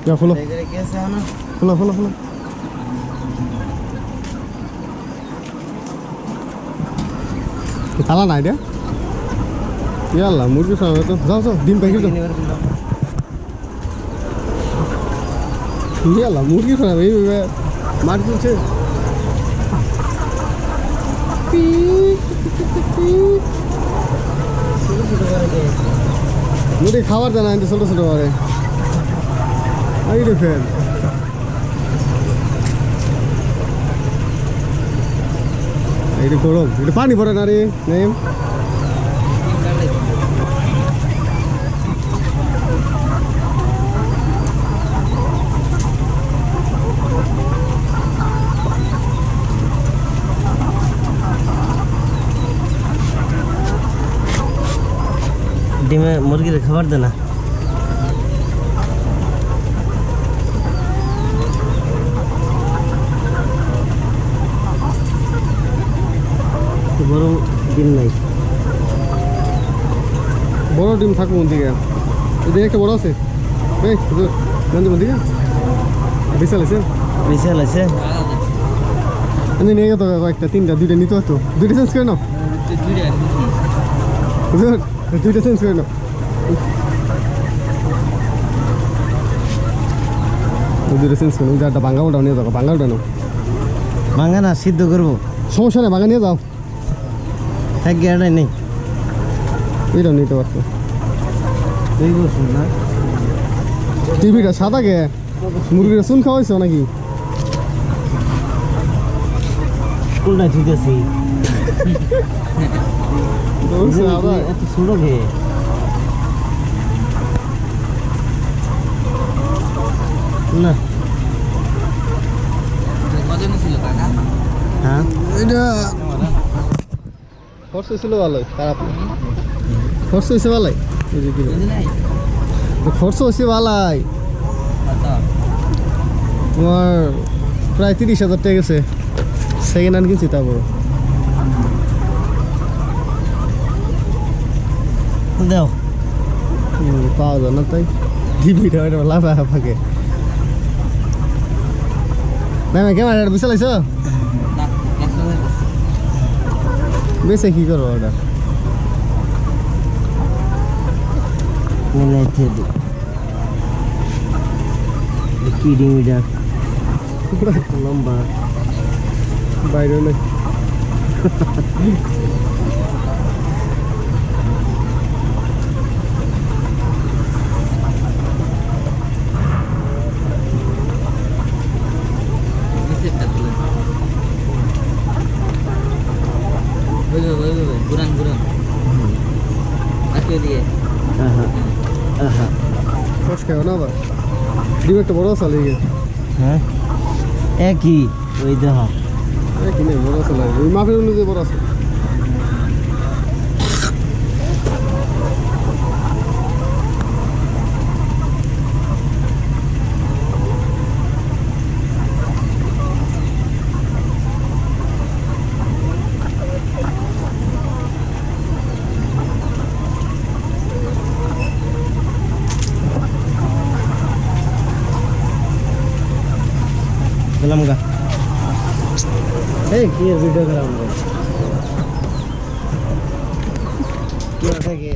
Ya খোলো খোলো খোলো খোলো তালা নাই রে ইয়াল্লা মুরগি খাওয়া তো যাও যাও ডিম প্যাকেট দাও ইয়াল্লা মুরগি খাওয়া এই মার দিচ্ছে মুরগি খাবার দেয় না কিন্তু ছোটো ছোটো করে এই রে ফের এটা গরম এটা পানি পড়ে না রে নেম ডিমে মুরগির খাবার দে না বড় ডিম নাই বড় ডিম থাকবো কোন দিকে এদিকে একটা বড় আছে এই জানতে কোন দিকে বিশাল আছে বিশাল আছে আমি নিয়ে গেতো কয়েকটা তিনটা দুইটা নিতে হতো দুইটা চেঞ্জ করে নাও দুইটা চেঞ্জ করে নাও দুইটা চেঞ্জ করে একটা বাঙ্গালটাও নিয়ে যাবো বাঙ্গালটা নাও ভাঙা না সিদ্ধ করবো সমস্যা নেই বাঙ্গা নিয়ে যাও এক গেড়াই নেই এইটাও নিতে পারতো দুই বছর না টিভিটা সাদা গে মুরগিটা চুন খাওয়াইছো নাকি কোনটা ঠিক আছে এত ছোট খেয়ে না হ্যাঁ এটা খরচ হয়েছিল ভালোই খারাপ খরচ হয়েছে ভালোই খরচ হয়েছে ভালাই তোমার প্রায় 30,000 টাকা গেছে সেকেন্ড হ্যান্ড কিনছি তারপর দাও পাওয়া যায় না তাই টিভিটা লাভ ফাঁকে না ক্যামেরা বুঝতে লাগছো বেশি কি করবো ওটা কি ডিমিটা লম্বা বাইরে নেই buran aku দিয়ে কষ খাও না আবার ডিম একটা বড় আছে লেগে হ্যাঁ একই ওই দেহ কি নেই বড় আছে লাগে ওই মাপের অনুযায়ী বড় আছে Dalam enggak? Kia video dalam enggak? Kia